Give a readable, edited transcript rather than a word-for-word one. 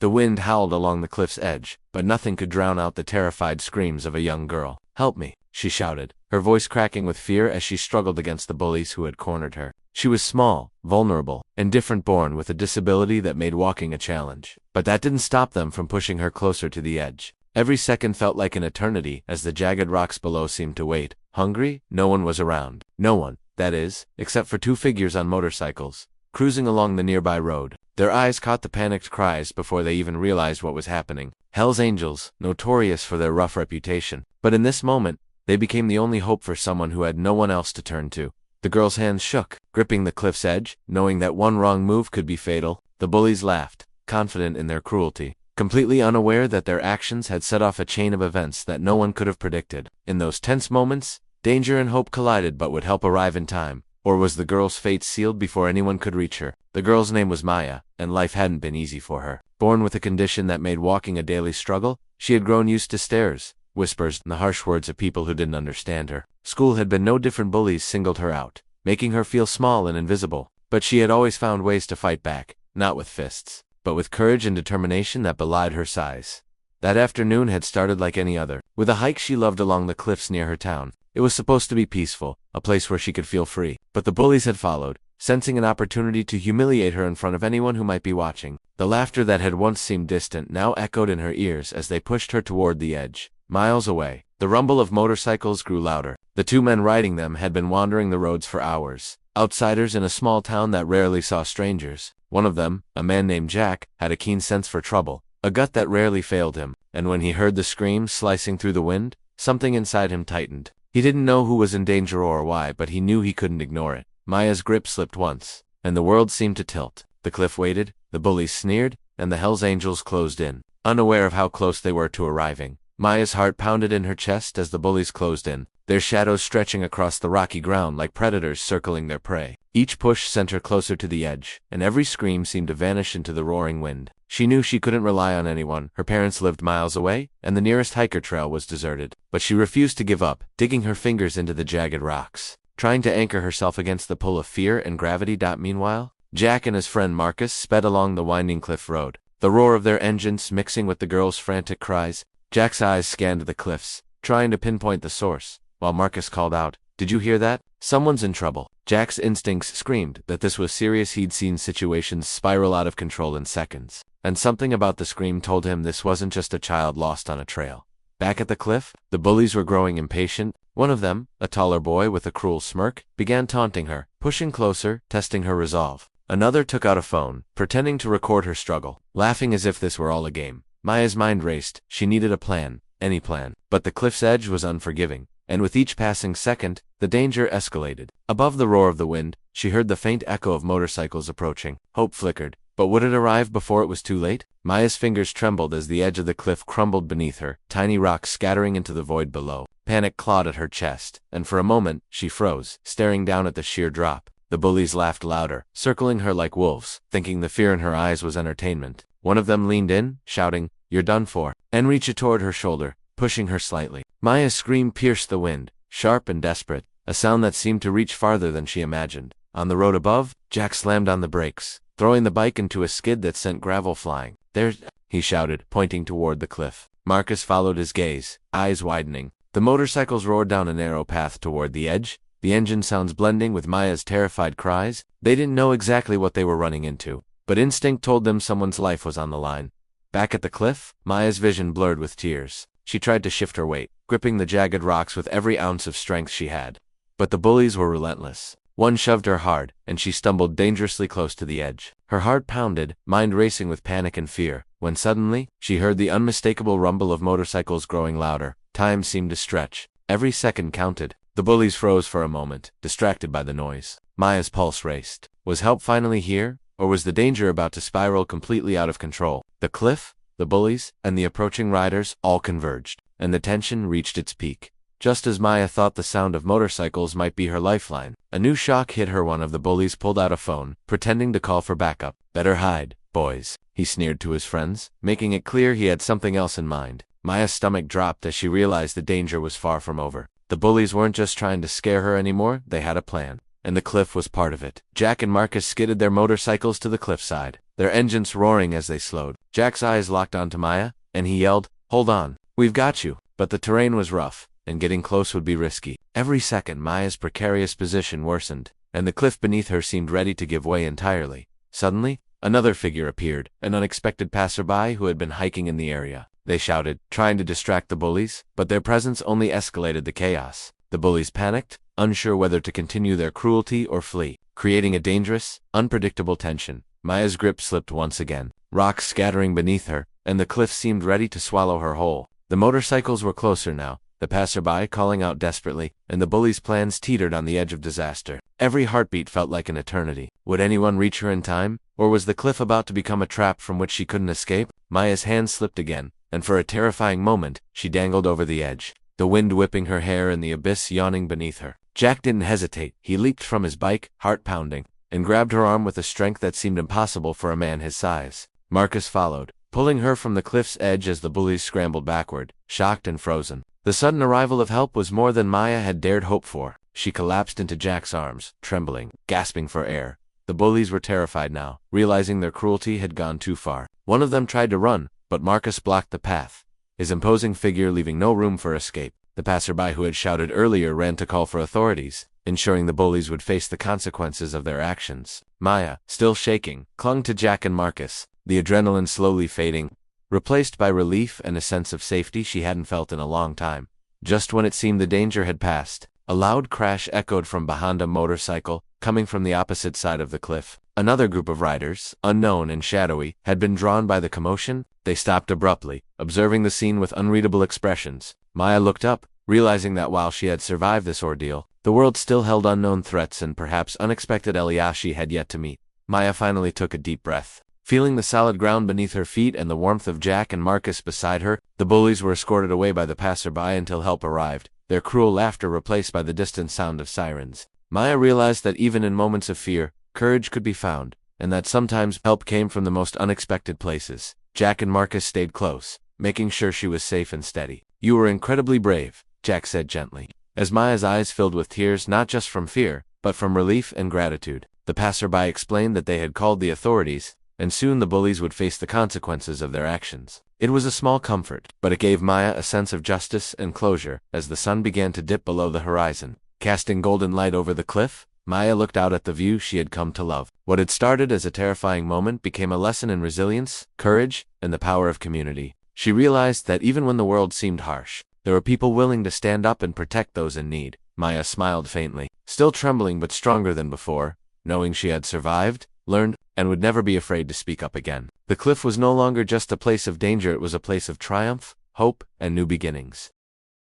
The wind howled along the cliff's edge, but nothing could drown out the terrified screams of a young girl. "Help me," she shouted, her voice cracking with fear as she struggled against the bullies who had cornered her. She was small, vulnerable, and different-born with a disability that made walking a challenge. But that didn't stop them from pushing her closer to the edge. Every second felt like an eternity as the jagged rocks below seemed to wait. Hungry? No one was around. No one, that is, except for two figures on motorcycles, cruising along the nearby road. Their eyes caught the panicked cries before they even realized what was happening. Hell's Angels, notorious for their rough reputation. But in this moment, they became the only hope for someone who had no one else to turn to. The girl's hands shook, gripping the cliff's edge, knowing that one wrong move could be fatal. The bullies laughed, confident in their cruelty, completely unaware that their actions had set off a chain of events that no one could have predicted. In those tense moments, danger and hope collided but would help arrive in time. Or was the girl's fate sealed before anyone could reach her? The girl's name was Maya, and life hadn't been easy for her. Born with a condition that made walking a daily struggle, she had grown used to stares, whispers, and the harsh words of people who didn't understand her. School had been no different. Bullies singled her out, making her feel small and invisible. But she had always found ways to fight back, not with fists, but with courage and determination that belied her size. That afternoon had started like any other, with a hike she loved along the cliffs near her town. It was supposed to be peaceful, a place where she could feel free. But the bullies had followed, sensing an opportunity to humiliate her in front of anyone who might be watching. The laughter that had once seemed distant now echoed in her ears as they pushed her toward the edge. Miles away, the rumble of motorcycles grew louder. The two men riding them had been wandering the roads for hours, outsiders in a small town that rarely saw strangers. One of them, a man named Jack, had a keen sense for trouble, a gut that rarely failed him, and when he heard the screams slicing through the wind, something inside him tightened. He didn't know who was in danger or why, but he knew he couldn't ignore it. Maya's grip slipped once, and the world seemed to tilt. The cliff waited, the bullies sneered, and the Hell's Angels closed in, unaware of how close they were to arriving. Maya's heart pounded in her chest as the bullies closed in, their shadows stretching across the rocky ground like predators circling their prey. Each push sent her closer to the edge, and every scream seemed to vanish into the roaring wind. She knew she couldn't rely on anyone. Her parents lived miles away, and the nearest hiker trail was deserted. But she refused to give up, digging her fingers into the jagged rocks, trying to anchor herself against the pull of fear and gravity. Meanwhile, Jack and his friend Marcus sped along the winding cliff road, the roar of their engines mixing with the girl's frantic cries. Jack's eyes scanned the cliffs, trying to pinpoint the source, while Marcus called out, "Did you hear that? Someone's in trouble." Jack's instincts screamed that this was serious. He'd seen situations spiral out of control in seconds, and something about the scream told him this wasn't just a child lost on a trail. Back at the cliff, the bullies were growing impatient. One of them, a taller boy with a cruel smirk, began taunting her, pushing closer, testing her resolve. Another took out a phone, pretending to record her struggle, laughing as if this were all a game. Maya's mind raced. She needed a plan, any plan. But the cliff's edge was unforgiving, and with each passing second, the danger escalated. Above the roar of the wind, she heard the faint echo of motorcycles approaching. Hope flickered. But would it arrive before it was too late? Maya's fingers trembled as the edge of the cliff crumbled beneath her, tiny rocks scattering into the void below. Panic clawed at her chest, and for a moment, she froze, staring down at the sheer drop. The bullies laughed louder, circling her like wolves, thinking the fear in her eyes was entertainment. One of them leaned in, shouting, "You're done for," and reached toward her shoulder, pushing her slightly. Maya's scream pierced the wind, sharp and desperate, a sound that seemed to reach farther than she imagined. On the road above, Jack slammed on the brakes, throwing the bike into a skid that sent gravel flying. "There's," he shouted, pointing toward the cliff. Marcus followed his gaze, eyes widening. The motorcycles roared down a narrow path toward the edge, the engine sounds blending with Maya's terrified cries. They didn't know exactly what they were running into, but instinct told them someone's life was on the line. Back at the cliff, Maya's vision blurred with tears. She tried to shift her weight, gripping the jagged rocks with every ounce of strength she had. But the bullies were relentless. One shoved her hard, and she stumbled dangerously close to the edge. Her heart pounded, mind racing with panic and fear, when suddenly, she heard the unmistakable rumble of motorcycles growing louder. Time seemed to stretch. Every second counted. The bullies froze for a moment, distracted by the noise. Maya's pulse raced. Was help finally here, or was the danger about to spiral completely out of control? The cliff, the bullies, and the approaching riders all converged, and the tension reached its peak. Just as Maya thought the sound of motorcycles might be her lifeline, a new shock hit her. One of the bullies pulled out a phone, pretending to call for backup. "Better hide, boys," he sneered to his friends, making it clear he had something else in mind. Maya's stomach dropped as she realized the danger was far from over. The bullies weren't just trying to scare her anymore, they had a plan, and the cliff was part of it. Jack and Marcus skidded their motorcycles to the cliffside, their engines roaring as they slowed. Jack's eyes locked onto Maya, and he yelled, "Hold on, we've got you." But the terrain was rough, and getting close would be risky. Every second, Maya's precarious position worsened, and the cliff beneath her seemed ready to give way entirely. Suddenly, another figure appeared, an unexpected passerby who had been hiking in the area. They shouted, trying to distract the bullies, but their presence only escalated the chaos. The bullies panicked, unsure whether to continue their cruelty or flee, creating a dangerous, unpredictable tension. Maya's grip slipped once again, rocks scattering beneath her, and the cliff seemed ready to swallow her whole. The motorcycles were closer now, the passerby calling out desperately, and the bullies' plans teetered on the edge of disaster. Every heartbeat felt like an eternity. Would anyone reach her in time, or was the cliff about to become a trap from which she couldn't escape? Maya's hand slipped again, and for a terrifying moment, she dangled over the edge, the wind whipping her hair and the abyss yawning beneath her. Jack didn't hesitate. He leaped from his bike, heart pounding, and grabbed her arm with a strength that seemed impossible for a man his size. Marcus followed, pulling her from the cliff's edge as the bullies scrambled backward, shocked and frozen. The sudden arrival of help was more than Maya had dared hope for. She collapsed into Jack's arms, trembling, gasping for air. The bullies were terrified now, realizing their cruelty had gone too far. One of them tried to run, but Marcus blocked the path, his imposing figure leaving no room for escape. The passerby who had shouted earlier ran to call for authorities, ensuring the bullies would face the consequences of their actions. Maya, still shaking, clung to Jack and Marcus, the adrenaline slowly fading, replaced by relief and a sense of safety she hadn't felt in a long time. Just when it seemed the danger had passed, a loud crash echoed from behind a motorcycle, coming from the opposite side of the cliff. Another group of riders, unknown and shadowy, had been drawn by the commotion. They stopped abruptly, observing the scene with unreadable expressions. Maya looked up, realizing that while she had survived this ordeal, the world still held unknown threats and perhaps unexpected allies she had yet to meet. Maya finally took a deep breath. Feeling the solid ground beneath her feet and the warmth of Jack and Marcus beside her, the bullies were escorted away by the passerby until help arrived, their cruel laughter replaced by the distant sound of sirens. Maya realized that even in moments of fear, courage could be found, and that sometimes help came from the most unexpected places. Jack and Marcus stayed close, making sure she was safe and steady. "You were incredibly brave," Jack said gently, as Maya's eyes filled with tears not just from fear, but from relief and gratitude. The passerby explained that they had called the authorities, and soon the bullies would face the consequences of their actions. It was a small comfort, but it gave Maya a sense of justice and closure as the sun began to dip below the horizon. Casting golden light over the cliff, Maya looked out at the view she had come to love. What had started as a terrifying moment became a lesson in resilience, courage, and the power of community. She realized that even when the world seemed harsh, there were people willing to stand up and protect those in need. Maya smiled faintly, still trembling but stronger than before, knowing she had survived, learned, and would never be afraid to speak up again. The cliff was no longer just a place of danger, it was a place of triumph, hope, and new beginnings.